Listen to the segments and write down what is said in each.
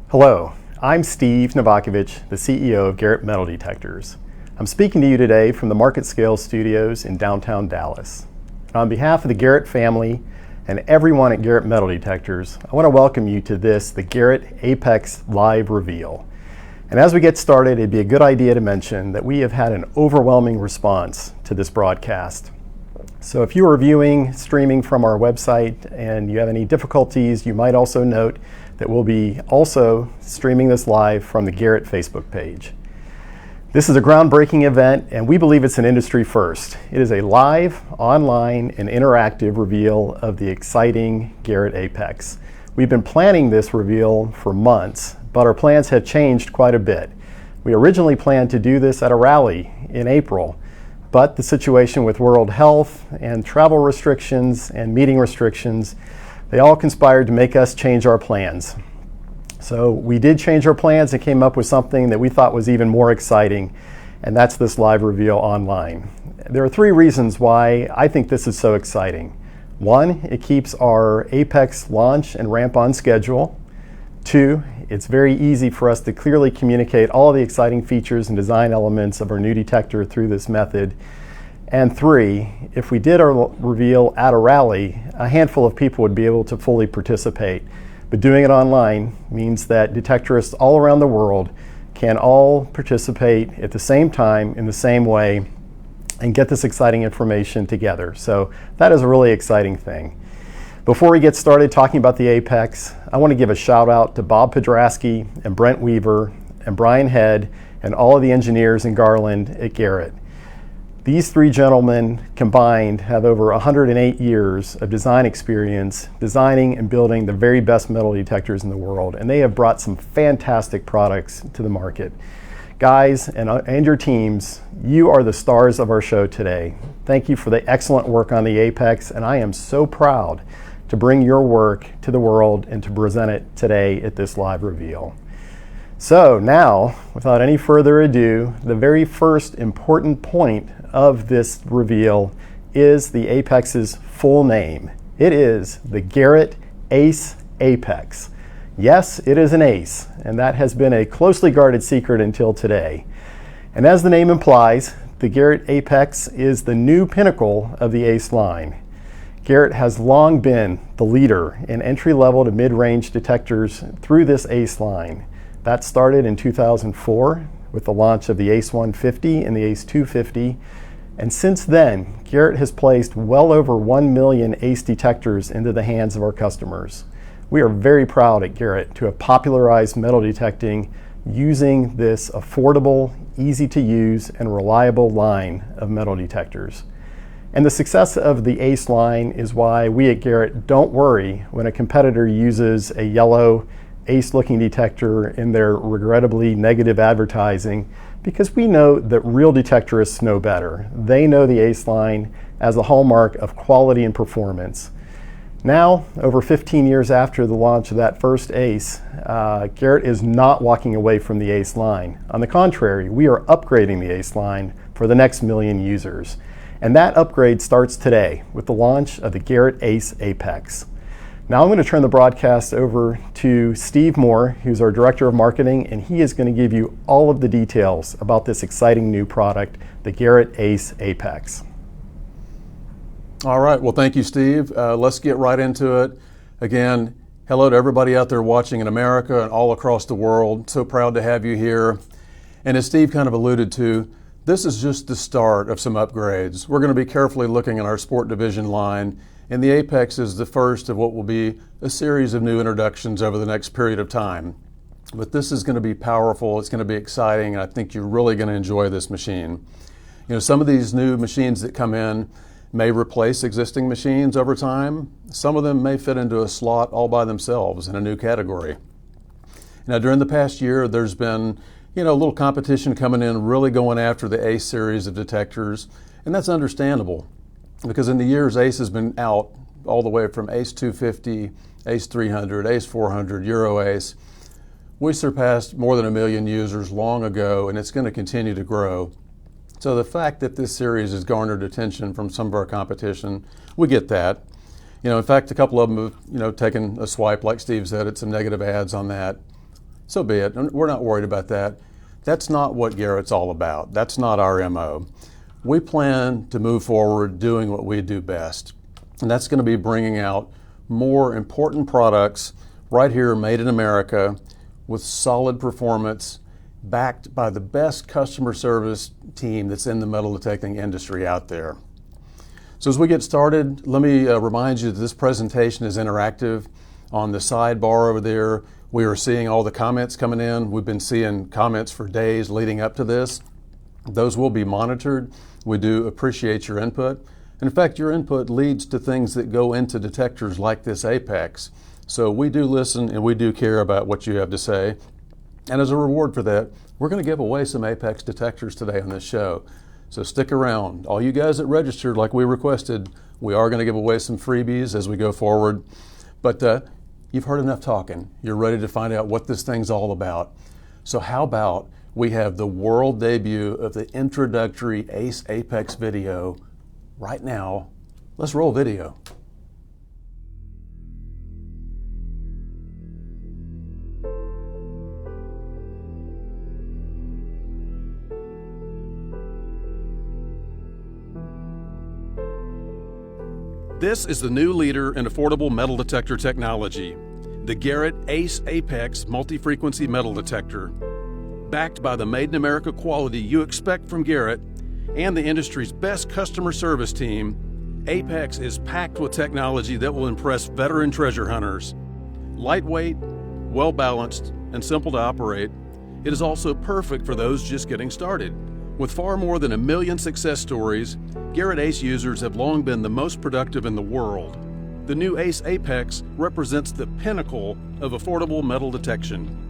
Hello, I'm Steve Novakovich, the CEO of Garrett Metal Detectors. I'm speaking to you today from the Market Scale Studios in downtown Dallas. On behalf of the Garrett family and everyone at Garrett Metal Detectors, I want to welcome you to the Garrett Apex Live Reveal. And as we get started, it'd be a good idea to mention that we have had an overwhelming response to this broadcast. So if you are viewing, streaming from our website and you have any difficulties, you might also note that we'll be also streaming this live from the Garrett Facebook page. This is a groundbreaking event, and we believe it's an industry first. It is a live, online, and interactive reveal of the exciting Garrett Apex. We've been planning this reveal for months, but our plans have changed quite a bit. We originally planned to do this at a rally in April, but the situation with world health and travel restrictions and meeting restrictions, they all conspired to make us change our plans. So we did change our plans and came up with something that we thought was even more exciting, and that's this live reveal online. There are three reasons why I think this is so exciting. One, it keeps our Apex launch and ramp on schedule. Two, it's very easy for us to clearly communicate all of the exciting features and design elements of our new detector through this method. And three, if we did our reveal at a rally, a handful of people would be able to fully participate. But doing it online means that detectorists all around the world can all participate at the same time in the same way and get this exciting information together. So that is a really exciting thing. Before we get started talking about the Apex, I want to give a shout out to Bob Podrasky and Brent Weaver and Brian Head and all of the engineers in Garland at Garrett. These three gentlemen combined have over 108 years of design experience designing and building the very best metal detectors in the world, and they have brought some fantastic products to the market. Guys and your teams, you are the stars of our show today. Thank you for the excellent work on the Apex, and I am so proud to bring your work to the world and to present it today at this live reveal. So now, without any further ado, the very first important point of this reveal is the Apex's full name. It is the Garrett Ace Apex. Yes, it is an ace, and that has been a closely guarded secret until today. And as the name implies, the Garrett Apex is the new pinnacle of the ace line. Garrett has long been the leader in entry-level to mid-range detectors through this ace line. That started in 2004 with the launch of the Ace 150 and the Ace 250. And since then, Garrett has placed well over 1 million ACE detectors into the hands of our customers. We are very proud at Garrett to have popularized metal detecting using this affordable, easy to use, and reliable line of metal detectors. And the success of the ACE line is why we at Garrett don't worry when a competitor uses a yellow ACE-looking detector in their regrettably negative advertising, because we know that real detectorists know better. They know the ACE line as a hallmark of quality and performance. Now, over 15 years after the launch of that first ACE, Garrett is not walking away from the ACE line. On the contrary, we are upgrading the ACE line for the next million users. And that upgrade starts today with the launch of the Garrett Ace Apex. Now I'm going to turn the broadcast over to Steve Moore, who's our Director of Marketing, and he is going to give you all of the details about this exciting new product, the Garrett Ace Apex. All right, well, thank you, Steve. Let's get right into it. Again, hello to everybody out there watching in America and all across the world. So proud to have you here. And as Steve kind of alluded to, this is just the start of some upgrades. We're going to be carefully looking at our Sport Division line, and the Apex is the first of what will be a series of new introductions over the next period of time. But this is going to be powerful, it's going to be exciting, and I think you're really going to enjoy this machine. You know, some of these new machines that come in may replace existing machines over time. Some of them may fit into a slot all by themselves in a new category. Now, during the past year, there's been a little competition coming in, really going after the ACE series of detectors, and that's understandable because in the years ACE has been out all the way from Ace 250, Ace 300, Ace 400, Euro Ace. We surpassed more than 1 million users long ago, and it's going to continue to grow. So the fact that this series has garnered attention from some of our competition, we get that. In fact, a couple of them have taken a swipe, like Steve said, at some negative ads on that. so be it. We're not worried about that. That's not what Garrett's all about. That's not our MO. We plan to move forward doing what we do best, and that's going to be bringing out more important products right here, made in America, with solid performance, backed by the best customer service team that's in the metal detecting industry out there. So as we get started, let me remind you that this presentation is interactive. On the sidebar over there, we are seeing all the comments coming in. We've been seeing comments for days leading up to this. Those will be monitored. We do appreciate your input. In fact, your input leads to things that go into detectors like this Apex. So we do listen and we do care about what you have to say. And as a reward for that, we're going to give away some Apex detectors today on this show. So stick around. All you guys that registered like we requested, we are going to give away some freebies as we go forward. But you've heard enough talking. You're ready to find out what this thing's all about. So how about we have the world debut of the introductory ACE Apex video right now. Let's roll video. This is the new leader in affordable metal detector technology, the Garrett ACE Apex multi-frequency metal detector. Backed by the Made in America quality you expect from Garrett and the industry's best customer service team, Apex is packed with technology that will impress veteran treasure hunters. Lightweight, well-balanced, and simple to operate, it is also perfect for those just getting started. With far more than 1 million success stories, Garrett ACE users have long been the most productive in the world. The new ACE Apex represents the pinnacle of affordable metal detection.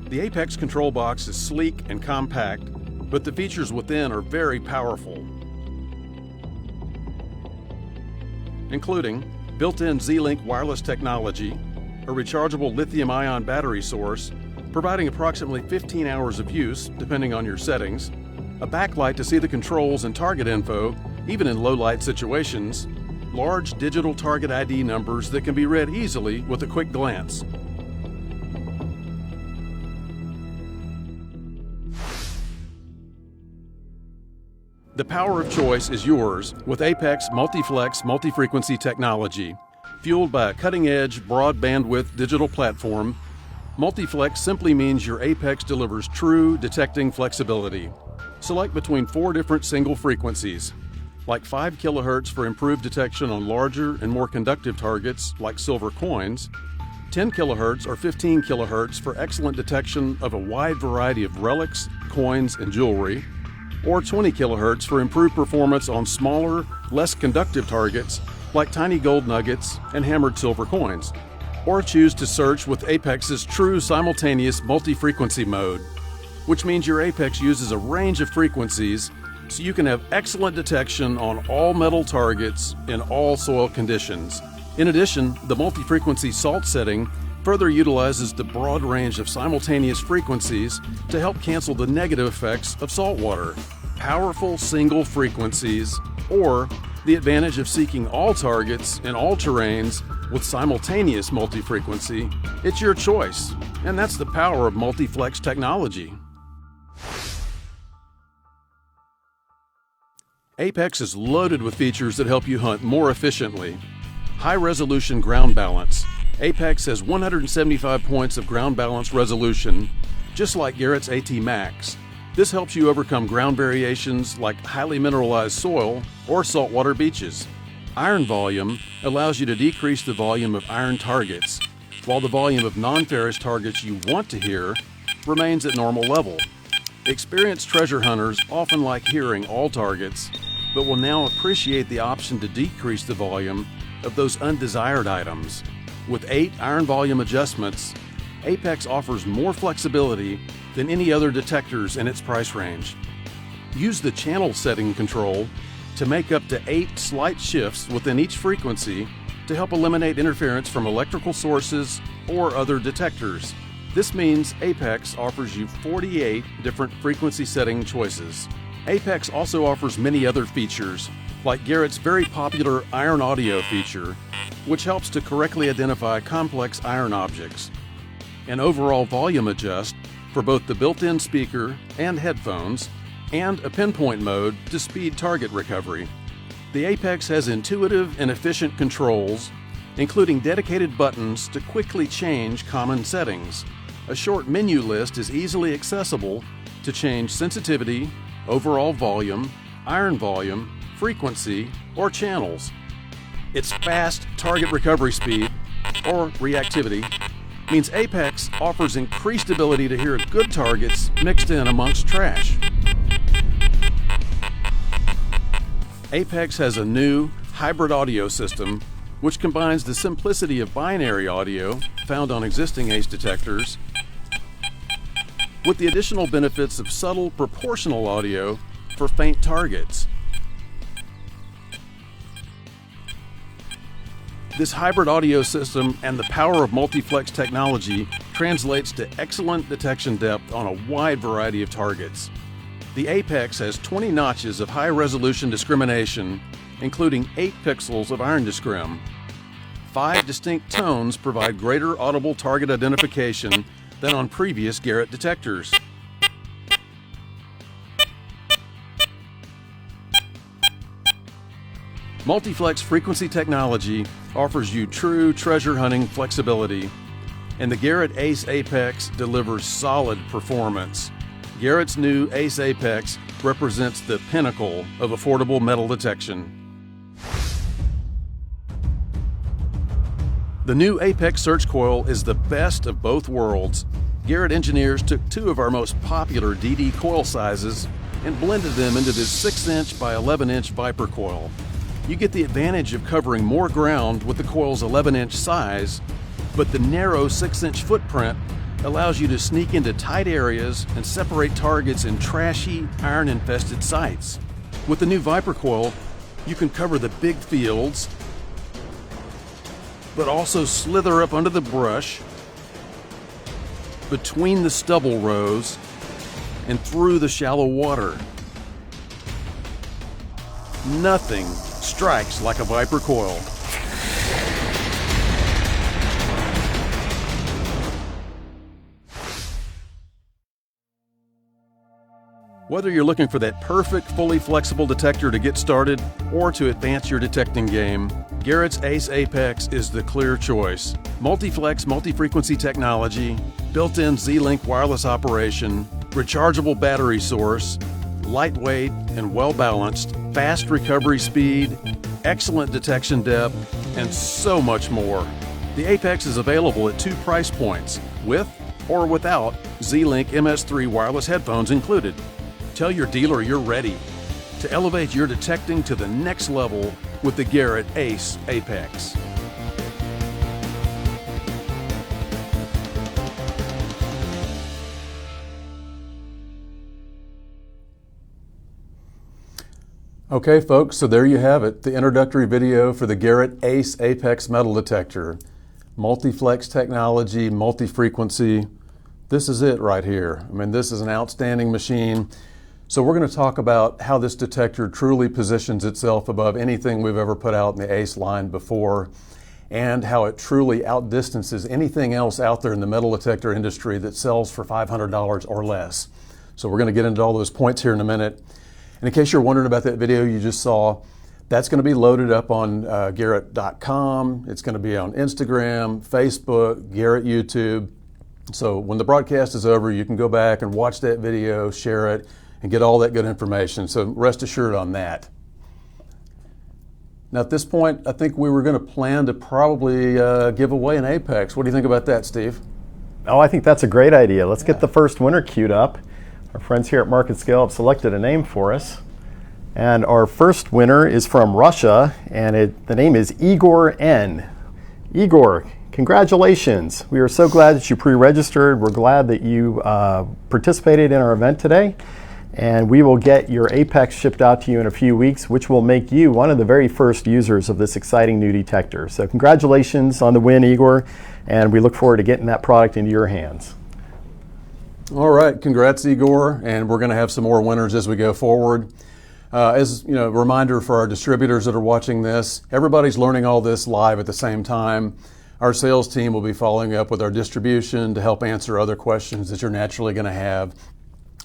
The Apex control box is sleek and compact, but the features within are very powerful, including built-in Z-Link wireless technology, a rechargeable lithium-ion battery source, providing approximately 15 hours of use, depending on your settings, a backlight to see the controls and target info, even in low-light situations, large digital target ID numbers that can be read easily with a quick glance. The power of choice is yours with Apex Multiflex multi-frequency technology. Fueled by a cutting-edge, broad bandwidth digital platform, Multiflex simply means your Apex delivers true detecting flexibility. Select between 4 different single frequencies, like 5 kHz for improved detection on larger and more conductive targets like silver coins, 10 kHz or 15 kHz for excellent detection of a wide variety of relics, coins, and jewelry, or 20 kHz for improved performance on smaller, less conductive targets like tiny gold nuggets and hammered silver coins. Or choose to search with Apex's true simultaneous multi-frequency mode, which means your Apex uses a range of frequencies so you can have excellent detection on all metal targets in all soil conditions. In addition, the multi-frequency salt setting further utilizes the broad range of simultaneous frequencies to help cancel the negative effects of salt water. Powerful single frequencies, or the advantage of seeking all targets in all terrains with simultaneous multi-frequency. It's your choice, and that's the power of Multiflex technology. Apex is loaded with features that help you hunt more efficiently. High-resolution ground balance. Apex has 175 points of ground balance resolution, just like Garrett's AT Max. This helps you overcome ground variations like highly mineralized soil or saltwater beaches. Iron volume allows you to decrease the volume of iron targets, while the volume of non-ferrous targets you want to hear remains at normal level. Experienced treasure hunters often like hearing all targets, but will now appreciate the option to decrease the volume of those undesired items. With 8 iron volume adjustments, Apex offers more flexibility than any other detectors in its price range. Use the channel setting control to make up to 8 slight shifts within each frequency to help eliminate interference from electrical sources or other detectors. This means Apex offers you 48 different frequency setting choices. Apex also offers many other features, like Garrett's very popular iron audio feature, which helps to correctly identify complex iron objects, an overall volume adjust for both the built-in speaker and headphones, and a pinpoint mode to speed target recovery. The Apex has intuitive and efficient controls, including dedicated buttons to quickly change common settings. A short menu list is easily accessible to change sensitivity, overall volume, iron volume, frequency, or channels. Its fast target recovery speed, or reactivity, means Apex offers increased ability to hear good targets mixed in amongst trash. Apex has a new hybrid audio system which combines the simplicity of binary audio found on existing ACE detectors with the additional benefits of subtle proportional audio for faint targets. This hybrid audio system and the power of multiplex technology translates to excellent detection depth on a wide variety of targets. The Apex has 20 notches of high-resolution discrimination, including 8 pixels of iron discrim. 5 distinct tones provide greater audible target identification than on previous Garrett detectors. Multiplex frequency technology offers you true treasure hunting flexibility, and the Garrett ACE Apex delivers solid performance. Garrett's new ACE Apex represents the pinnacle of affordable metal detection. The new Apex Search Coil is the best of both worlds. Garrett engineers took 2 of our most popular DD coil sizes and blended them into this 6-inch by 11-inch Viper coil. You get the advantage of covering more ground with the coil's 11-inch size, but the narrow 6-inch footprint allows you to sneak into tight areas and separate targets in trashy, iron-infested sites. With the new Viper coil, you can cover the big fields, but also slither up under the brush, between the stubble rows, and through the shallow water. Nothing strikes like a Viper coil. Whether you're looking for that perfect, fully flexible detector to get started or to advance your detecting game, Garrett's ACE Apex is the clear choice. Multiplex multi-frequency technology, built-in Z-Link wireless operation, rechargeable battery source, lightweight and well-balanced, fast recovery speed, excellent detection depth, and so much more. The Apex is available at 2 price points, with or without Z-Link MS3 wireless headphones included. Tell your dealer you're ready to elevate your detecting to the next level with the Garrett ACE Apex. Okay folks, so there you have it, the introductory video for the Garrett ACE Apex metal detector. Multi-flex technology, multi-frequency, this is it right here. I mean, this is an outstanding machine. So we're going to talk about how this detector truly positions itself above anything we've ever put out in the ACE line before, and how it truly outdistances anything else out there in the metal detector industry that sells for $500 or less. So we're going to get into all those points here in a minute. And in case you're wondering about that video you just saw, that's going to be loaded up on garrett.com. It's going to be on Instagram, Facebook, Garrett YouTube. So when the broadcast is over, you can go back and watch that video, share it, and get all that good information. So rest assured on that. Now at this point, I think we were going to plan to probably give away an Apex. What do you think about that, Steve? Oh, I think that's a great idea. Let's get the first winner queued up. Our friends here at Market Scale have selected a name for us. And our first winner is from Russia, and the name is Igor N. Igor, congratulations. We are so glad that you pre-registered. We're glad that you participated in our event today. And we will get your Apex shipped out to you in a few weeks, which will make you one of the very first users of this exciting new detector. So congratulations on the win, Igor, and we look forward to getting that product into your hands. All right, congrats, Igor, and we're going to have some more winners as we go forward. As you know, a reminder for our distributors that are watching this, everybody's learning all this live at the same time. Our sales team will be following up with our distribution to help answer other questions that you're naturally going to have.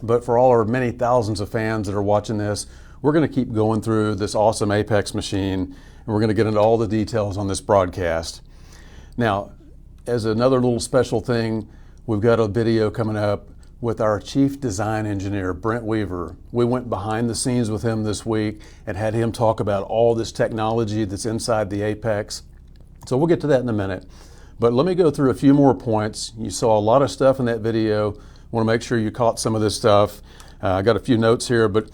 But for all our many thousands of fans that are watching this, we're going to keep going through this awesome Apex machine, and we're going to get into all the details on this broadcast. Now, as another little special thing, we've got a video coming up with our Chief Design Engineer, Brent Weaver. We went behind the scenes with him this week and had him talk about all this technology that's inside the Apex. So we'll get to that in a minute. But let me go through a few more points. You saw a lot of stuff in that video. I want to make sure you caught some of this stuff. I got a few notes here, but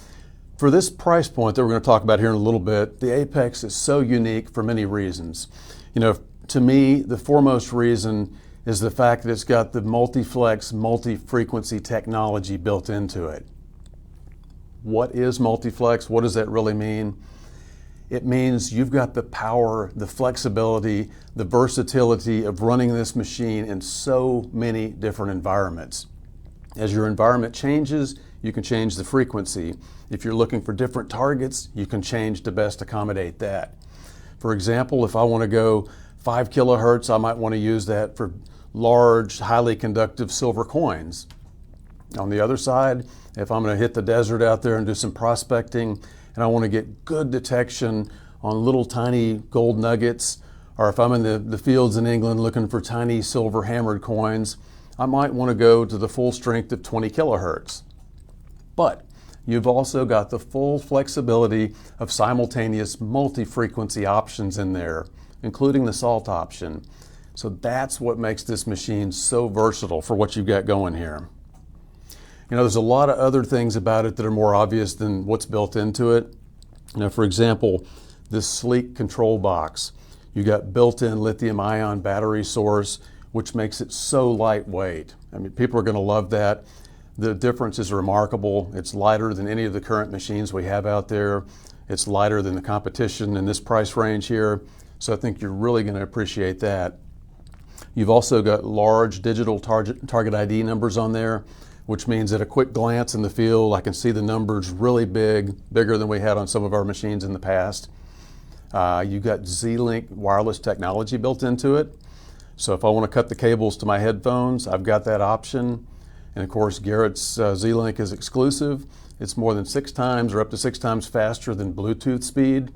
for this price point that we're going to talk about here in a little bit, the Apex is so unique for many reasons. You know, to me, the foremost reason is the fact that it's got the multi-flex, multi-frequency technology built into it. What is multi-flex? What does that really mean? It means you've got the power, the flexibility, the versatility of running this machine in so many different environments. As your environment changes, you can change the frequency. If you're looking for different targets, you can change to best accommodate that. For example, if I want to go 5 kilohertz, I might want to use that for large, highly conductive silver coins. On the other side, if I'm going to hit the desert out there and do some prospecting and I want to get good detection on little tiny gold nuggets, or if I'm in the fields in England looking for tiny silver hammered coins, I might want to go to the full strength of 20 kilohertz. But you've also got the full flexibility of simultaneous multi-frequency options in there, including the salt option. So that's what makes this machine so versatile for what you've got going here. You know, there's a lot of other things about it that are more obvious than what's built into it. You know, for example, this sleek control box. You got built-in lithium-ion battery source, which makes it so lightweight. I mean, people are going to love that. The difference is remarkable. It's lighter than any of the current machines we have out there. It's lighter than the competition in this price range here. So I think you're really going to appreciate that. You've also got large digital target ID numbers on there, which means at a quick glance in the field, I can see the numbers really big, bigger than we had on some of our machines in the past. You've got Z-Link wireless technology built into it. So if I want to cut the cables to my headphones, I've got that option. And of course, Garrett's Z-Link is exclusive. It's more than 6 times or up to 6 times faster than Bluetooth speed.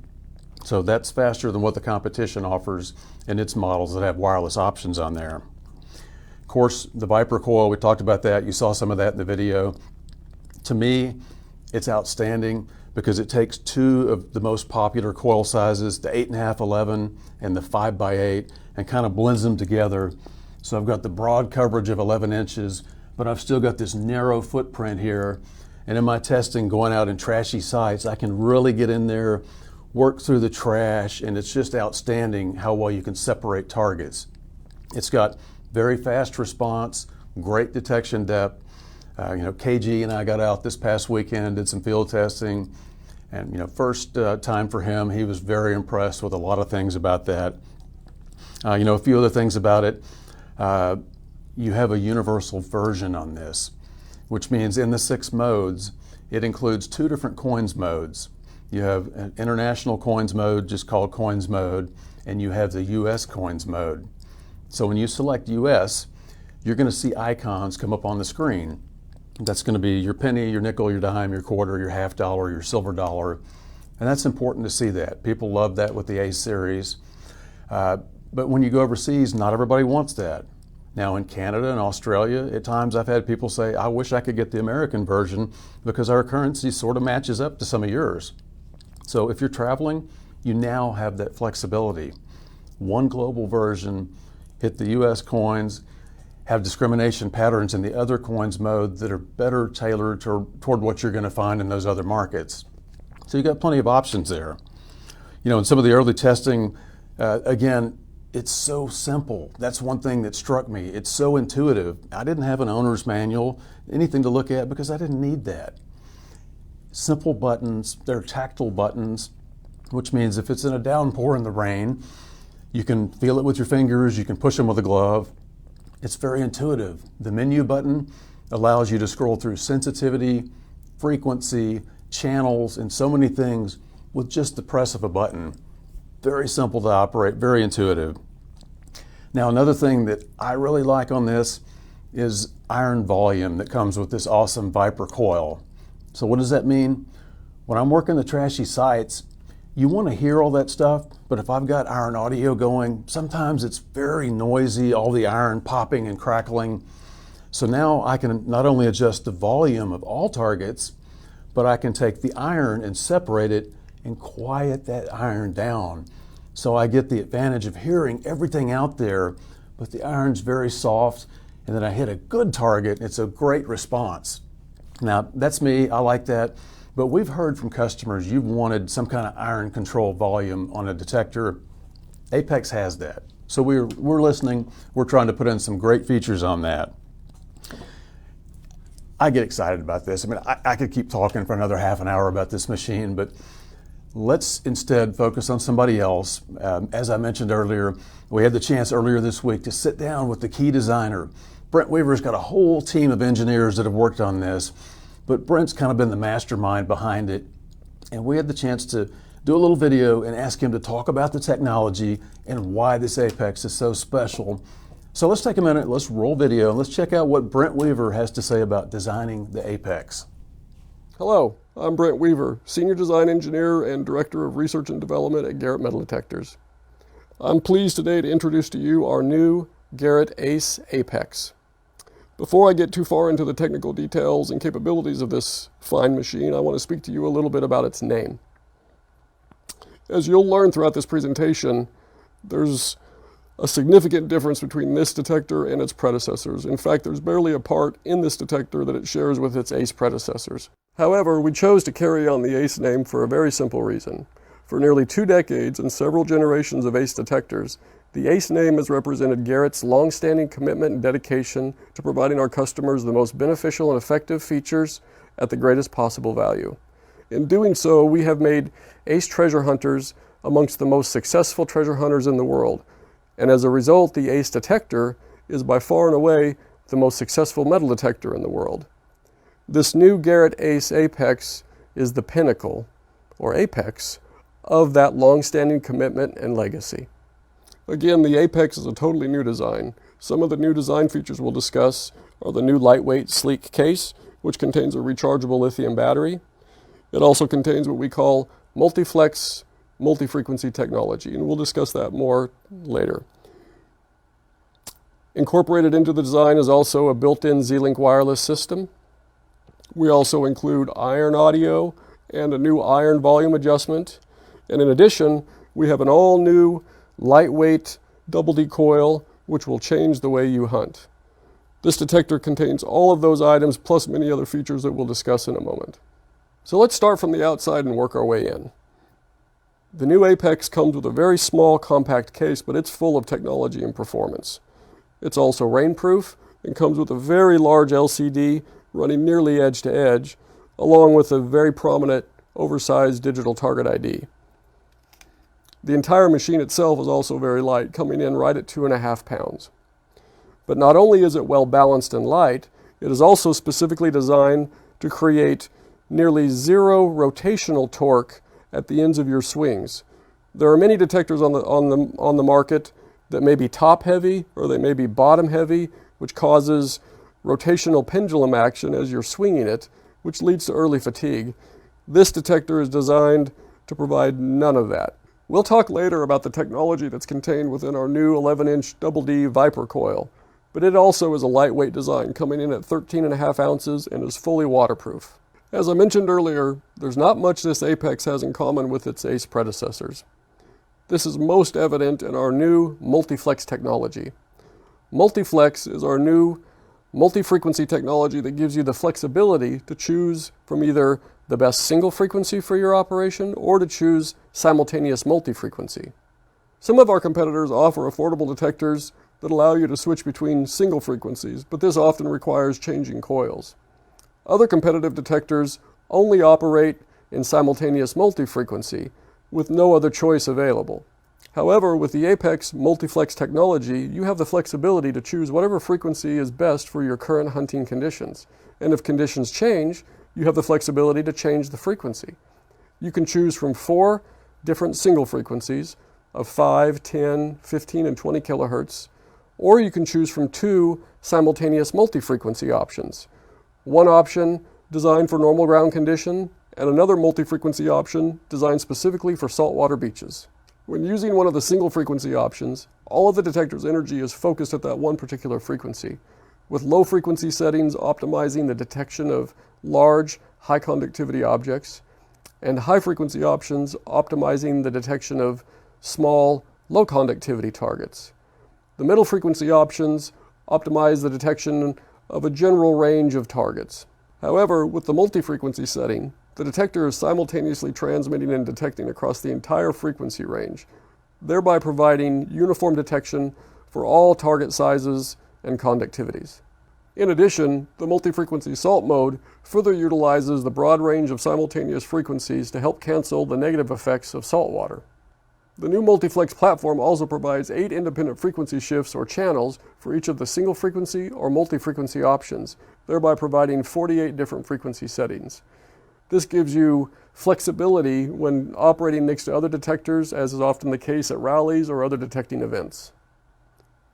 So that's faster than what the competition offers in its models that have wireless options on there. Of course, the Viper coil, we talked about that. You saw some of that in the video. To me, it's outstanding because it takes 2 of the most popular coil sizes, the 8.5, 11, and the 5x8, and kind of blends them together. So I've got the broad coverage of 11 inches, but I've still got this narrow footprint here. And in my testing, going out in trashy sites, I can really get in there, work through the trash, and it's just outstanding how well you can separate targets. It's got very fast response, great detection depth. KG and I got out this past weekend, did some field testing, and first time for him, he was very impressed with a lot of things about that. A few other things about it. You have a universal version on this, which means in the 6 modes, it includes 2 different coins modes. You have an international coins mode, just called coins mode, and you have the US coins mode. So when you select US, you're going to see icons come up on the screen. That's going to be your penny, your nickel, your dime, your quarter, your half dollar, your silver dollar. And that's important to see that. People love that with the A series. But when you go overseas, not everybody wants that. Now in Canada and Australia, at times I've had people say, I wish I could get the American version because our currency sort of matches up to some of yours. So if you're traveling, you now have that flexibility. One global version, hit the US coins, have discrimination patterns in the other coins mode that are better tailored toward what you're going to find in those other markets. So you've got plenty of options there. In some of the early testing, again, it's so simple. That's one thing that struck me. It's so intuitive. I didn't have an owner's manual, anything to look at because I didn't need that. Simple buttons, they're tactile buttons, which means if it's in a downpour in the rain, you can feel it with your fingers, you can push them with a glove. It's very intuitive. The menu button allows you to scroll through sensitivity, frequency, channels and so many things with just the press of a button. Very simple to operate, very intuitive. Now, another thing that I really like on this is iron volume that comes with this awesome Viper coil. So what does that mean? When I'm working the trashy sites, you want to hear all that stuff, but if I've got iron audio going, sometimes it's very noisy, all the iron popping and crackling. So now I can not only adjust the volume of all targets, but I can take the iron and separate it and quiet that iron down. So I get the advantage of hearing everything out there, but the iron's very soft, and then I hit a good target. It's a great response. Now, that's me, I like that, but we've heard from customers you've wanted some kind of iron control volume on a detector. Apex has that. So we're listening, we're trying to put in some great features on that. I get excited about this. I mean, I could keep talking for another half an hour about this machine, but let's instead focus on somebody else. As I mentioned earlier, we had the chance earlier this week to sit down with the key designer. Brent Weaver's got a whole team of engineers that have worked on this, but Brent's kind of been the mastermind behind it. And we had the chance to do a little video and ask him to talk about the technology and why this Apex is so special. So let's take a minute, let's roll video, and let's check out what Brent Weaver has to say about designing the Apex. Hello, I'm Brent Weaver, Senior Design Engineer and Director of Research and Development at Garrett Metal Detectors. I'm pleased today to introduce to you our new Garrett ACE Apex. Before I get too far into the technical details and capabilities of this fine machine, I want to speak to you a little bit about its name. As you'll learn throughout this presentation, there's a significant difference between this detector and its predecessors. In fact, there's barely a part in this detector that it shares with its ACE predecessors. However, we chose to carry on the ACE name for a very simple reason. For nearly 2 decades and several generations of ACE detectors, the ACE name has represented Garrett's long-standing commitment and dedication to providing our customers the most beneficial and effective features at the greatest possible value. In doing so, we have made ACE treasure hunters amongst the most successful treasure hunters in the world. And as a result, the ACE detector is by far and away the most successful metal detector in the world. This new Garrett ACE Apex is the pinnacle, or apex, of that long-standing commitment and legacy. Again, the Apex is a totally new design. Some of the new design features we'll discuss are the new lightweight, sleek case, which contains a rechargeable lithium battery. It also contains what we call multi-flex, multi-frequency technology, and we'll discuss that more later. Incorporated into the design is also a built-in Z-Link wireless system. We also include iron audio and a new iron volume adjustment. And in addition, we have an all-new lightweight double D coil, which will change the way you hunt. This detector contains all of those items plus many other features that we'll discuss in a moment. So let's start from the outside and work our way in. The new Apex comes with a very small compact case, but it's full of technology and performance. It's also rainproof and comes with a very large LCD running nearly edge to edge, along with a very prominent oversized digital target ID. The entire machine itself is also very light, coming in right at 2.5 pounds. But not only is it well balanced and light, it is also specifically designed to create nearly zero rotational torque at the ends of your swings. There are many detectors on the market that may be top heavy or they may be bottom heavy, which causes rotational pendulum action as you're swinging it, which leads to early fatigue. This detector is designed to provide none of that. We'll talk later about the technology that's contained within our new 11-inch double D Viper coil, but it also is a lightweight design coming in at 13.5 ounces and is fully waterproof. As I mentioned earlier, there's not much this Apex has in common with its ACE predecessors. This is most evident in our new multi-flex technology. Multi-flex is our new multi-frequency technology that gives you the flexibility to choose from either the best single frequency for your operation or to choose simultaneous multi-frequency. Some of our competitors offer affordable detectors that allow you to switch between single frequencies, but this often requires changing coils. Other competitive detectors only operate in simultaneous multi-frequency with no other choice available. However, with the Apex multi-flex technology, you have the flexibility to choose whatever frequency is best for your current hunting conditions. And if conditions change, you have the flexibility to change the frequency. You can choose from 4 different single frequencies of 5, 10, 15, and 20 kilohertz, or you can choose from 2 simultaneous multi-frequency options. One option designed for normal ground condition, and another multi-frequency option designed specifically for saltwater beaches. When using one of the single frequency options, all of the detector's energy is focused at that one particular frequency, with low frequency settings optimizing the detection of large, high conductivity objects, and high frequency options optimizing the detection of small, low conductivity targets. The middle frequency options optimize the detection of a general range of targets. However, with the multi-frequency setting, the detector is simultaneously transmitting and detecting across the entire frequency range, thereby providing uniform detection for all target sizes and conductivities. In addition, the multi-frequency SALT mode further utilizes the broad range of simultaneous frequencies to help cancel the negative effects of salt water. The new multiflex platform also provides 8 independent frequency shifts or channels for each of the single frequency or multi-frequency options, thereby providing 48 different frequency settings. This gives you flexibility when operating next to other detectors, as is often the case at rallies or other detecting events.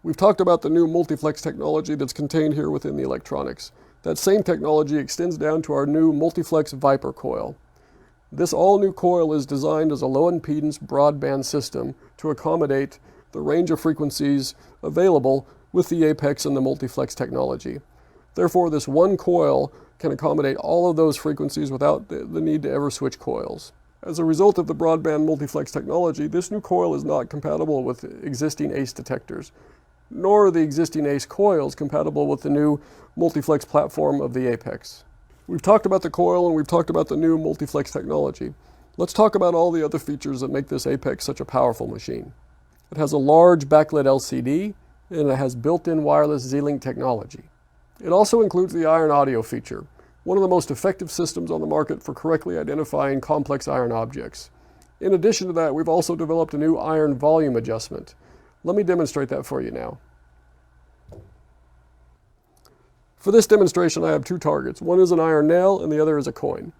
We've talked about the new multiflex technology that's contained here within the electronics. That same technology extends down to our new multiflex Viper coil. This all-new coil is designed as a low-impedance broadband system to accommodate the range of frequencies available with the Apex and the multiflex technology. Therefore, this one coil can accommodate all of those frequencies without the need to ever switch coils. As a result of the broadband multiflex technology, this new coil is not compatible with existing ACE detectors, nor are the existing ACE coils compatible with the new multiflex platform of the Apex. We've talked about the coil and we've talked about the new multiflex technology. Let's talk about all the other features that make this Apex such a powerful machine. It has a large backlit LCD and it has built-in wireless Z-Link technology. It also includes the iron audio feature, one of the most effective systems on the market for correctly identifying complex iron objects. In addition to that, we've also developed a new iron volume adjustment. Let me demonstrate that for you now. For this demonstration, I have 2 targets. One is an iron nail and the other is a coin.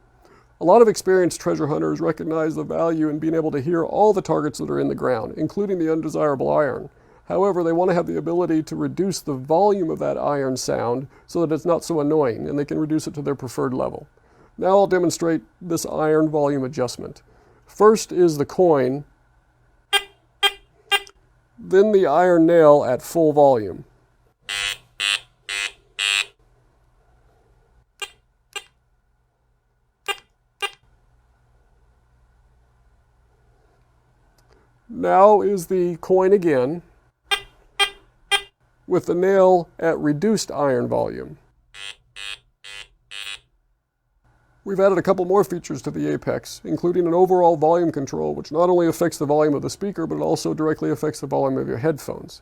A lot of experienced treasure hunters recognize the value in being able to hear all the targets that are in the ground, including the undesirable iron. However, they want to have the ability to reduce the volume of that iron sound so that it's not so annoying, and they can reduce it to their preferred level. Now I'll demonstrate this iron volume adjustment. First is the coin, then the iron nail at full volume. Now is the coin again, with the nail at reduced iron volume. We've added a couple more features to the Apex, including an overall volume control, which not only affects the volume of the speaker, but it also directly affects the volume of your headphones.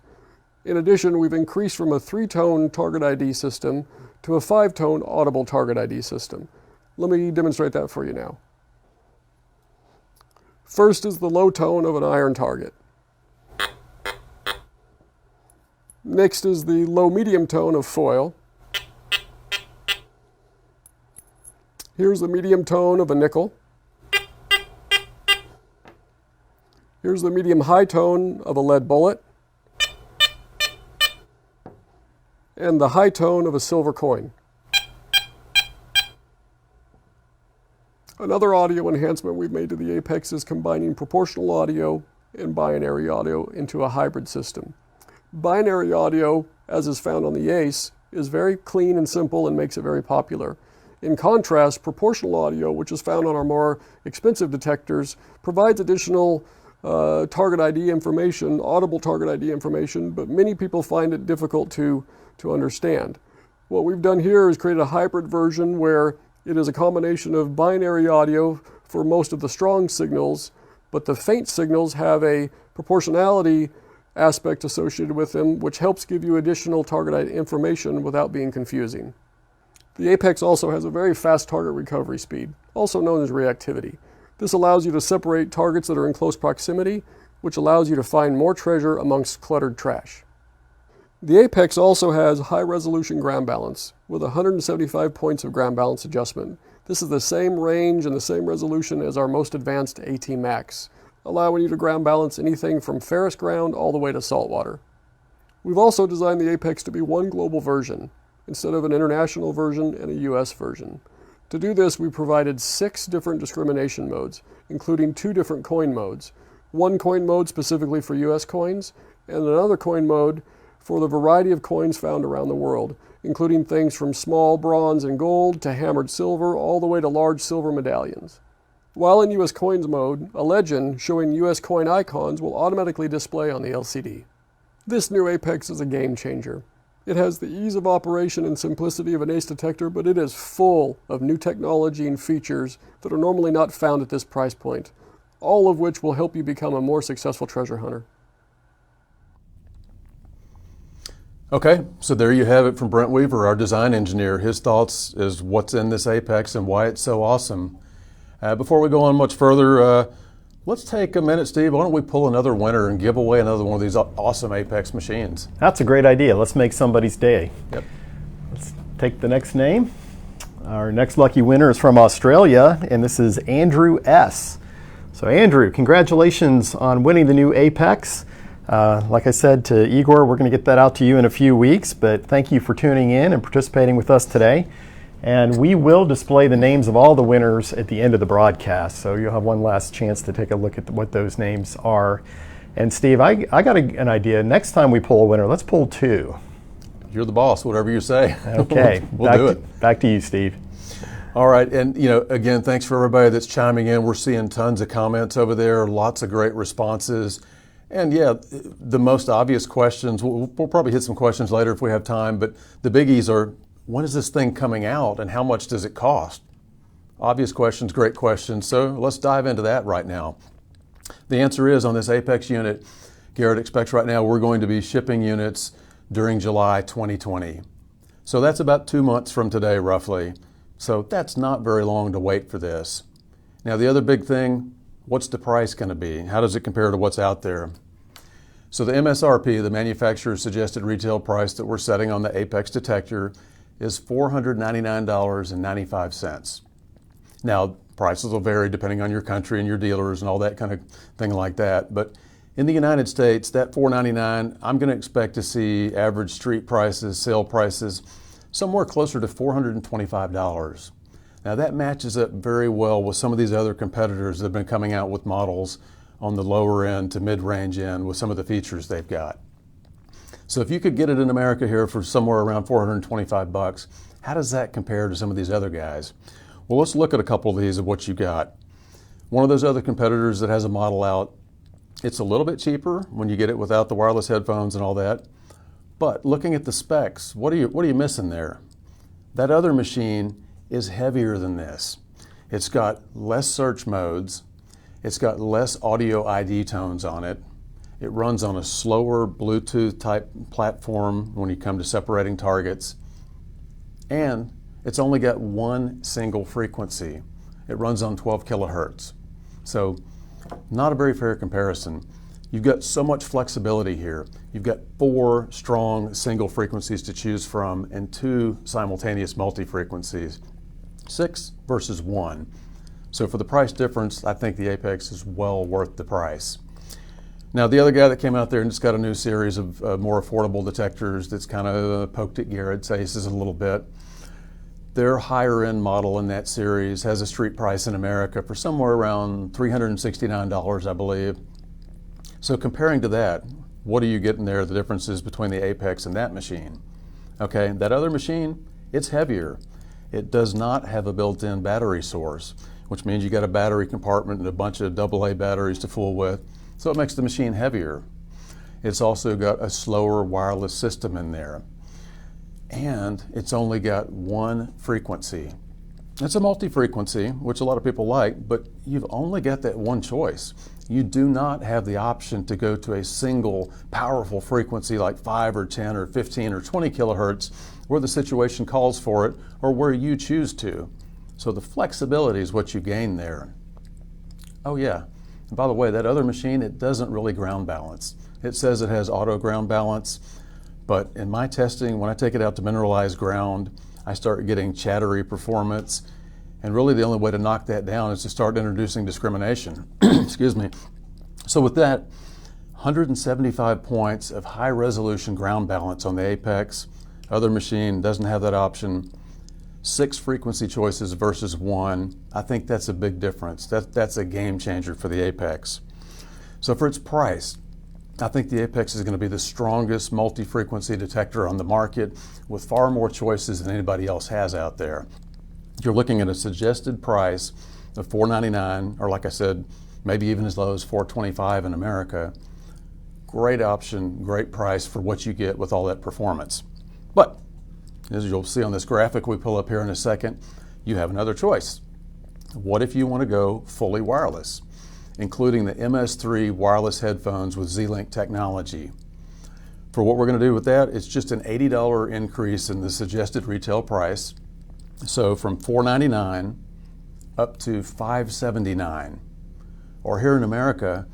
In addition, we've increased from a 3-tone target ID system to a 5-tone audible target ID system. Let me demonstrate that for you now. First is the low tone of an iron target. Next is the low-medium tone of foil. Here's the medium tone of a nickel. Here's the medium-high tone of a lead bullet. And the high tone of a silver coin. Another audio enhancement we've made to the Apex is combining proportional audio and binary audio into a hybrid system. Binary audio, as is found on the ACE, is very clean and simple and makes it very popular. In contrast, proportional audio, which is found on our more expensive detectors, provides additional target ID information, audible target ID information, but many people find it difficult to understand. What we've done here is create a hybrid version where it is a combination of binary audio for most of the strong signals, but the faint signals have a proportionality aspect associated with them, which helps give you additional target ID information without being confusing. The Apex also has a very fast target recovery speed, also known as reactivity. This allows you to separate targets that are in close proximity, which allows you to find more treasure amongst cluttered trash. The Apex also has high-resolution ground balance with 175 points of ground balance adjustment. This is the same range and the same resolution as our most advanced AT Max, allowing you to ground balance anything from ferrous ground all the way to saltwater. We've also designed the Apex to be one global version, instead of an international version and a US version. To do this, we provided 6 different discrimination modes, including 2 different coin modes. One coin mode specifically for US coins, and another coin mode for the variety of coins found around the world, including things from small bronze and gold to hammered silver, all the way to large silver medallions. While in US coins mode, a legend showing US coin icons will automatically display on the LCD. This new Apex is a game changer. It has the ease of operation and simplicity of an ace detector, but it is full of new technology and features that are normally not found at this price point, all of which will help you become a more successful treasure hunter. Okay, so there you have it from Brent Weaver, our design engineer. His thoughts is what's in this Apex and why it's so awesome. Before we go on much further, let's take a minute, Steve. Why don't we pull another winner and give away another one of these awesome Apex machines? That's a great idea. Let's make somebody's day. Yep. Let's take the next name. Our next lucky winner is from Australia, and this is Andrew S. So Andrew, congratulations on winning the new Apex. Like I said to Igor, we're going to get that out to you in a few weeks, but thank you for tuning in and participating with us today. And we will display the names of all the winners at the end of the broadcast, so you'll have one last chance to take a look at what those names are. And Steve, I got an idea. Next time we pull a winner, let's pull 2. You're the boss, whatever you say. Okay, we'll do it. Back to you, Steve. All right, and again, thanks for everybody that's chiming in. We're seeing tons of comments over there, lots of great responses. And yeah, the most obvious questions, we'll probably hit some questions later if we have time, but the biggies are, when is this thing coming out and how much does it cost? Obvious questions, great questions, so let's dive into that right now. The answer is, on this Apex unit, Garrett expects right now we're going to be shipping units during July 2020. So that's about 2 months from today, roughly. So that's not very long to wait for this. Now the other big thing, what's the price going to be? How does it compare to what's out there? So the MSRP, the manufacturer's suggested retail price that we're setting on the Apex detector, is $499.95. Now, prices will vary depending on your country and your dealers and all that kind of thing like that. But in the United States, that $499, I'm going to expect to see average street prices, sale prices, somewhere closer to $425. Now that matches up very well with some of these other competitors that have been coming out with models on the lower end to mid-range end with some of the features they've got. So if you could get it in America here for somewhere around $425, how does that compare to some of these other guys? Well, let's look at a couple of these of what you got. One of those other competitors that has a model out, it's a little bit cheaper when you get it without the wireless headphones and all that. But looking at the specs, what are you missing there? That other machine is heavier than this. It's got less search modes. It's got less audio ID tones on it. It runs on a slower Bluetooth type platform when you come to separating targets. And it's only got one single frequency. It runs on 12 kilohertz. So not a very fair comparison. You've got so much flexibility here. You've got 4 strong single frequencies to choose from and 2 simultaneous multi-frequencies. 6 versus 1. So for the price difference, I think the Apex is well worth the price. Now the other guy that came out there and just got a new series of more affordable detectors that's kind of poked at Garrett's aces a little bit. Their higher end model in that series has a street price in America for somewhere around $369, I believe. So comparing to that, what are you getting there, the differences between the Apex and that machine? Okay, that other machine, it's heavier. It does not have a built-in battery source, which means you got a battery compartment and a bunch of AA batteries to fool with. So it makes the machine heavier. It's also got a slower wireless system in there. And it's only got one frequency. It's a multi-frequency, which a lot of people like, but you've only got that one choice. You do not have the option to go to a single powerful frequency like 5 or 10 or 15 or 20 kilohertz where the situation calls for it or where you choose to. So the flexibility is what you gain there. Oh yeah, and by the way, that other machine, it doesn't really ground balance. It says it has auto ground balance, but in my testing, when I take it out to mineralized ground, I start getting chattery performance, And really the only way to knock that down is to start introducing discrimination. Excuse me. So with that, 175 points of high resolution ground balance on the Apex. Other machine doesn't have that option. 6 frequency choices versus 1. I think that's a big difference. That's a game changer for the Apex. So for its price, I think the Apex is going to be the strongest multi-frequency detector on the market with far more choices than anybody else has out there. You're looking at a suggested price of $499, or like I said, maybe even as low as $425 in America. Great option, great price for what you get with all that performance. But as you'll see on this graphic we pull up here in a second, you have another choice. What if you want to go fully wireless, including the MS3 wireless headphones with Z-Link technology? For what we're going to do with that, it's just an $80 increase in the suggested retail price. So from $499 up to $579. Or here in America,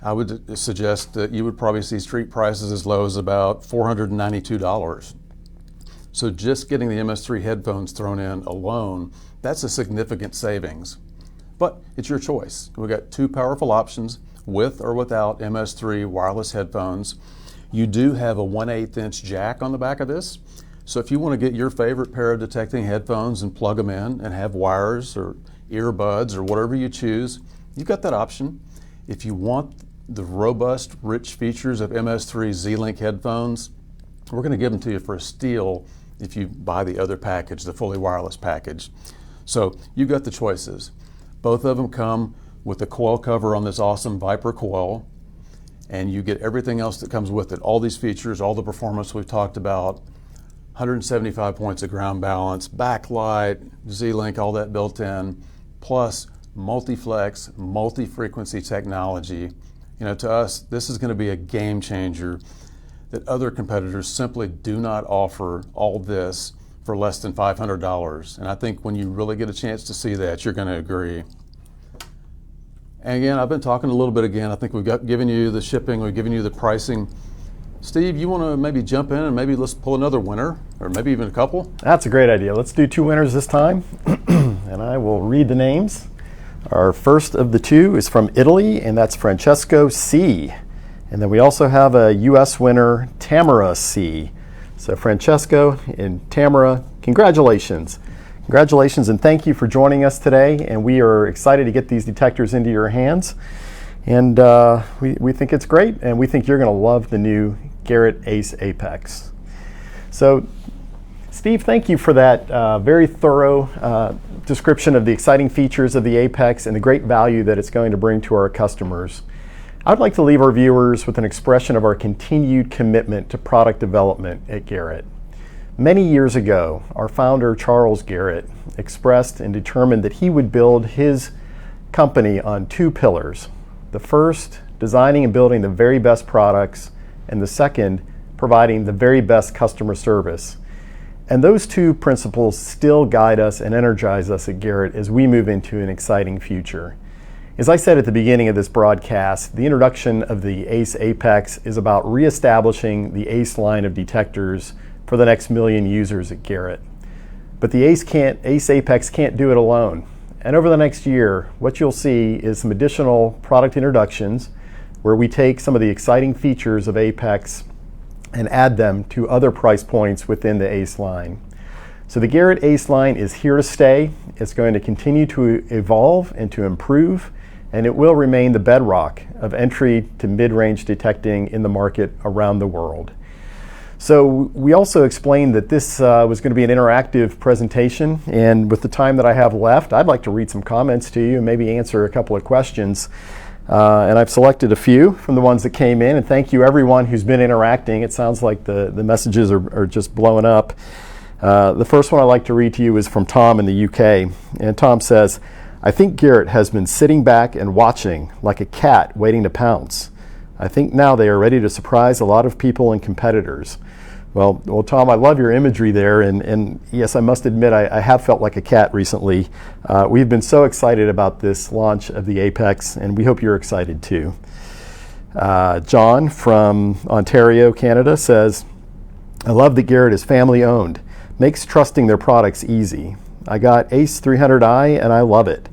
I would suggest that you would probably see street prices as low as about $492. So just getting the MS3 headphones thrown in alone, that's a significant savings. But it's your choice. We've got 2 powerful options, with or without MS3 wireless headphones. You do have a 1/8 inch jack on the back of this. So if you want to get your favorite pair of detecting headphones and plug them in and have wires or earbuds or whatever you choose, you've got that option. If you want the robust, rich features of MS3 Z-Link headphones, we're going to give them to you for a steal if you buy the other package, the fully wireless package. So you've got the choices. Both of them come with the coil cover on this awesome Viper coil, and you get everything else that comes with it. All these features, all the performance we've talked about, 175 points of ground balance, backlight, Z-Link, all that built in, plus multi-flex, multi-frequency technology. You know, to us, this is going to be a game changer that other competitors simply do not offer all this for less than $500. And I think when you really get a chance to see that, you're going to agree. And again, I've been talking a little bit again. I think we've given you the shipping, we've given you the pricing. Steve, you want to maybe jump in and maybe let's pull another winner, or maybe even a couple? That's a great idea. Let's do 2 winners this time, and I will read the names. Our first of the 2 is from Italy, and that's Francesco C. And then we also have a U.S. winner, Tamara C. So Francesco and Tamara, congratulations. Congratulations, and thank you for joining us today. And we are excited to get these detectors into your hands. And we think it's great, and we think you're going to love the new Garrett Ace Apex. So, Steve, thank you for that very thorough description of the exciting features of the Apex and the great value that it's going to bring to our customers. I'd like to leave our viewers with an expression of our continued commitment to product development at Garrett. Many years ago, our founder, Charles Garrett, expressed and determined that he would build his company on 2 pillars. The first, designing and building the very best products, and the second, providing the very best customer service. And those 2 principles still guide us and energize us at Garrett as we move into an exciting future. As I said at the beginning of this broadcast, the introduction of the Ace Apex is about reestablishing the Ace line of detectors for the next million users at Garrett. But the Ace Apex can't do it alone. And over the next year, what you'll see is some additional product introductions where we take some of the exciting features of Apex and add them to other price points within the Ace line. So the Garrett Ace line is here to stay. It's going to continue to evolve and to improve, and it will remain the bedrock of entry to mid-range detecting in the market around the world. So we also explained that this was going to be an interactive presentation, and with the time that I have left, I'd like to read some comments to you and maybe answer a couple of questions. And I've selected a few from the ones that came in, and thank you everyone who's been interacting. It sounds like the messages are just blowing up. The first one I'd like to read to you is from Tom in the UK, and Tom says, "I think Garrett has been sitting back and watching like a cat waiting to pounce. I think now they are ready to surprise a lot of people and competitors." Well, Tom, I love your imagery there, and yes, I must admit I have felt like a cat recently. We've been so excited about this launch of the Apex, and we hope you're excited too. John from Ontario, Canada says, "I love that Garrett is family owned. Makes trusting their products easy. I got Ace 300i and I love it.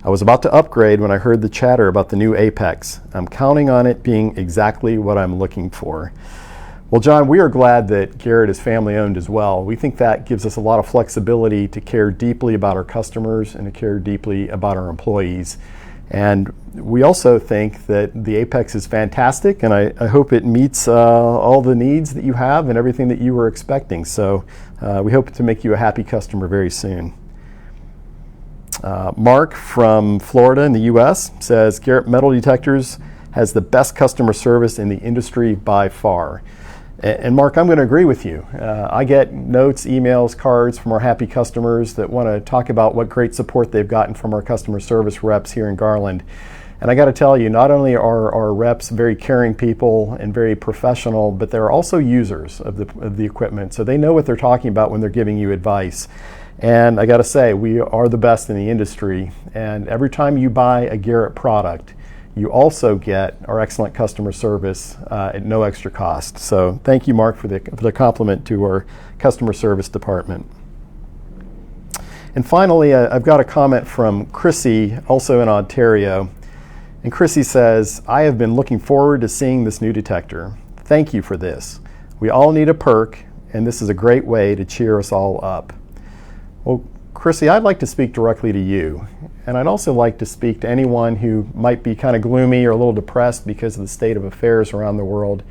I was about to upgrade when I heard the chatter about the new Apex. I'm counting on it being exactly what I'm looking for. Well, John, we are glad that Garrett is family owned as well. We think that gives us a lot of flexibility to care deeply about our customers and to care deeply about our employees. And we also think that the Apex is fantastic, and I hope it meets all the needs that you have and everything that you were expecting. So we hope to make you a happy customer very soon. Mark from Florida in the US says, Garrett Metal Detectors has the best customer service in the industry by far. And Mark, I'm going to agree with you. I get notes, emails, cards from our happy customers that want to talk about what great support they've gotten from our customer service reps here in Garland. And I got to tell you, not only are our reps very caring people and very professional, but they're also users of the equipment. So they know what they're talking about when they're giving you advice. And I got to say, we are the best in the industry. And every time you buy a Garrett product, you also get our excellent customer service at no extra cost. So thank you, Mark, for the compliment to our customer service department. And finally, I've got a comment from Chrissy, also in Ontario. And Chrissy says, I have been looking forward to seeing this new detector. Thank you for this. We all need a perk, and this is a great way to cheer us all up. Well, Chrissy, I'd like to speak directly to you. And I'd also like to speak to anyone who might be kind of gloomy or a little depressed because of the state of affairs around the world.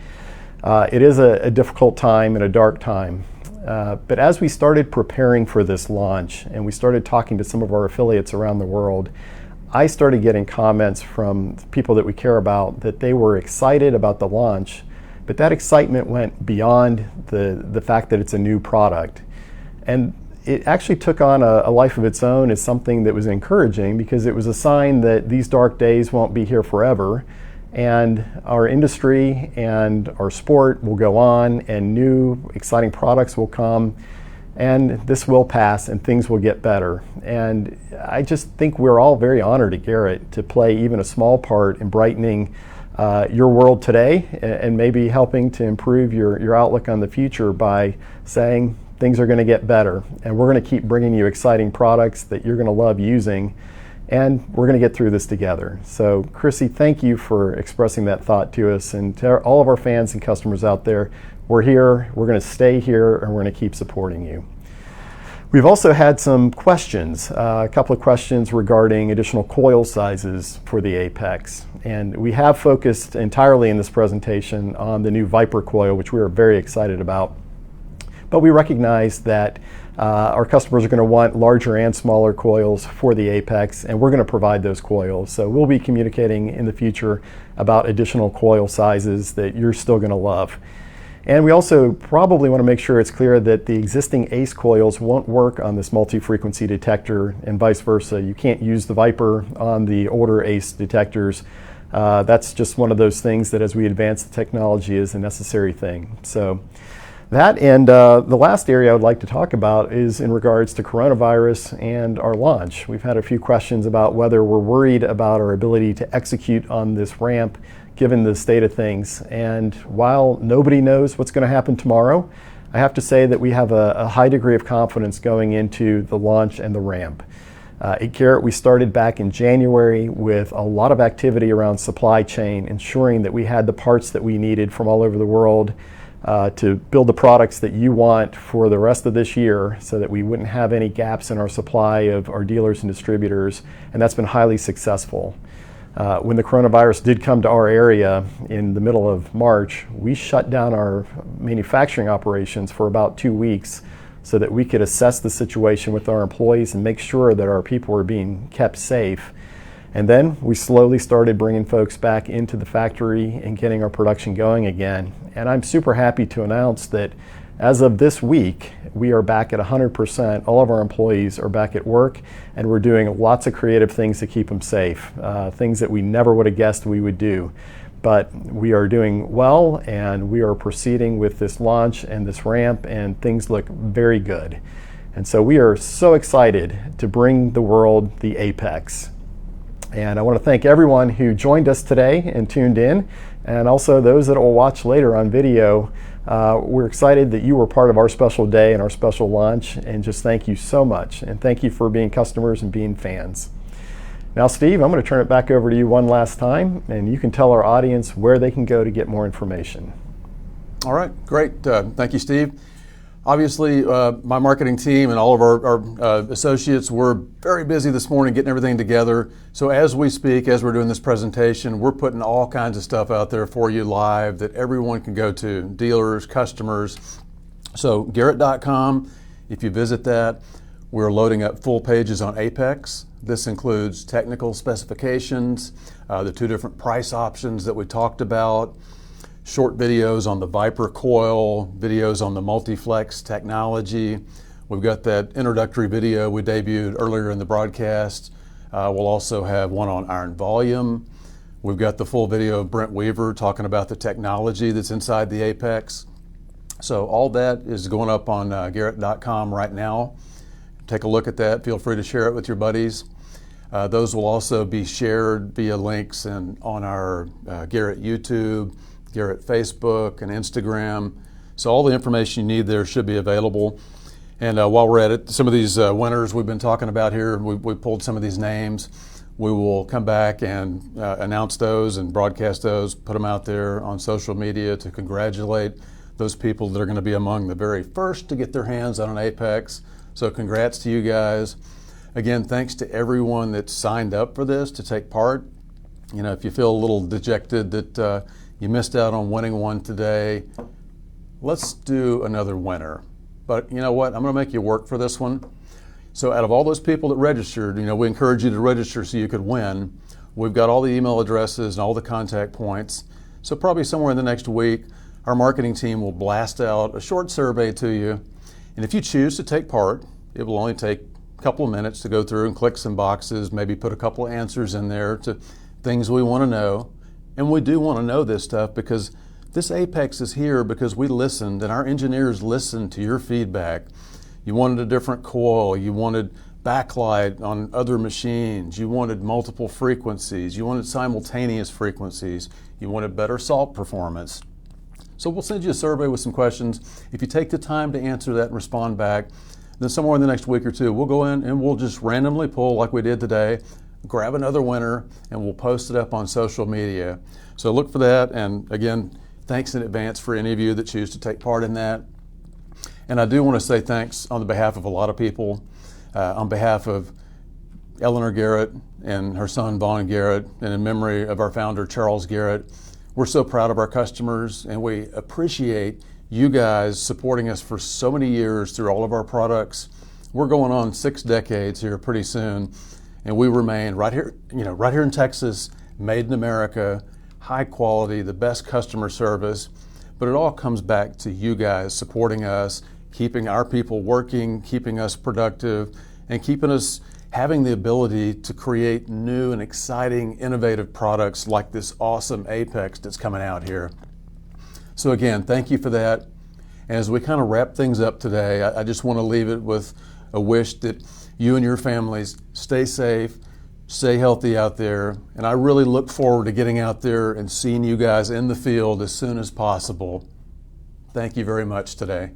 It is a difficult time and a dark time. But as we started preparing for this launch and we started talking to some of our affiliates around the world, I started getting comments from people that we care about that they were excited about the launch, but that excitement went beyond the fact that it's a new product. And it actually took on a life of its own as something that was encouraging, because it was a sign that these dark days won't be here forever, and our industry and our sport will go on, and new exciting products will come, and this will pass and things will get better. And I just think we're all very honored at Garrett to play even a small part in brightening your world today, and maybe helping to improve your outlook on the future by saying, things are going to get better, and we're going to keep bringing you exciting products that you're going to love using, and we're going to get through this together. So, Chrissy, thank you for expressing that thought to us, and to all of our fans and customers out there, we're here, we're going to stay here, and we're going to keep supporting you. We've also had some questions, a couple of questions regarding additional coil sizes for the Apex, and we have focused entirely in this presentation on the new Viper coil, which we are very excited about. But we recognize that our customers are going to want larger and smaller coils for the Apex, and we're going to provide those coils. So we'll be communicating in the future about additional coil sizes that you're still going to love. And we also probably want to make sure it's clear that the existing ACE coils won't work on this multi-frequency detector, and vice versa. You can't use the Viper on the older ACE detectors. That's just one of those things that as we advance the technology is a necessary thing. So that, and the last area I would like to talk about is in regards to coronavirus and our launch. We've had a few questions about whether we're worried about our ability to execute on this ramp given the state of things. And while nobody knows what's going to happen tomorrow, I have to say that we have a high degree of confidence going into the launch and the ramp. At Garrett, we started back in January with a lot of activity around supply chain, ensuring that we had the parts that we needed from all over the world to build the products that you want for the rest of this year, so that we wouldn't have any gaps in our supply of our dealers and distributors, and that's been highly successful. When the coronavirus did come to our area in the middle of March, we shut down our manufacturing operations for about 2 weeks so that we could assess the situation with our employees and make sure that our people were being kept safe. And then we slowly started bringing folks back into the factory and getting our production going again. And I'm super happy to announce that as of this week, we are back at 100%. All of our employees are back at work, and we're doing lots of creative things to keep them safe, things that we never would have guessed we would do. But we are doing well, and we are proceeding with this launch and this ramp, and things look very good. And so we are so excited to bring the world the Apex. And I want to thank everyone who joined us today and tuned in. And also those that will watch later on video, we're excited that you were part of our special day and our special launch, and just thank you so much. And thank you for being customers and being fans. Now, Steve, I'm going to turn it back over to you one last time, and you can tell our audience where they can go to get more information. All right, great. Thank you, Steve. Obviously, my marketing team and all of our associates were very busy this morning getting everything together. So as we speak, as we're doing this presentation, we're putting all kinds of stuff out there for you live that everyone can go to, dealers, customers. So garrett.com, if you visit that, we're loading up full pages on Apex. This includes technical specifications, the two different price options that we talked about, short videos on the Viper coil, videos on the multi-flex technology. We've got that introductory video we debuted earlier in the broadcast. We'll also have one on iron volume. We've got the full video of Brent Weaver talking about the technology that's inside the Apex. So all that is going up on garrett.com right now. Take a look at that. Feel free to share it with your buddies. Those will also be shared via links and on our Garrett YouTube, Garrett Facebook, and Instagram. So all the information you need there should be available. And while we're at it, some of these winners we've been talking about here, we pulled some of these names. We will come back and announce those and broadcast those, put them out there on social media to congratulate those people that are going to be among the very first to get their hands on an Apex. So congrats to you guys. Again, thanks to everyone that signed up for this to take part. You know, if you feel a little dejected that you missed out on winning one today, let's do another winner. But you know what? I'm going to make you work for this one. So out of all those people that registered, you know, we encourage you to register so you could win. We've got all the email addresses and all the contact points. So probably somewhere in the next week, our marketing team will blast out a short survey to you. And if you choose to take part, it will only take a couple of minutes to go through and click some boxes, maybe put a couple of answers in there to things we want to know. And we do want to know this stuff because this Apex is here because we listened and our engineers listened to your feedback. You wanted a different coil, you wanted backlight on other machines, you wanted multiple frequencies, you wanted simultaneous frequencies, you wanted better salt performance. So we'll send you a survey with some questions. If you take the time to answer that and respond back, then somewhere in the next week or two, we'll go in and we'll just randomly pull like we did today, grab another winner, and we'll post it up on social media. So look for that. And again, thanks in advance for any of you that choose to take part in that. And I do want to say thanks on behalf of a lot of people, on behalf of Eleanor Garrett and her son Vaughn Garrett, and in memory of our founder Charles Garrett. We're so proud of our customers, and we appreciate you guys supporting us for so many years through all of our products. We're going on 6 decades here pretty soon, and we remain right here, right here in Texas, made in America, high quality, the best customer service. But it all comes back to you guys supporting us, keeping our people working, keeping us productive, and keeping us having the ability to create new and exciting, innovative products like this awesome Apex that's coming out here. So again, thank you for that. And as we kind of wrap things up today, I just want to leave it with a wish that you and your families stay safe, stay healthy out there. And I really look forward to getting out there and seeing you guys in the field as soon as possible. Thank you very much today.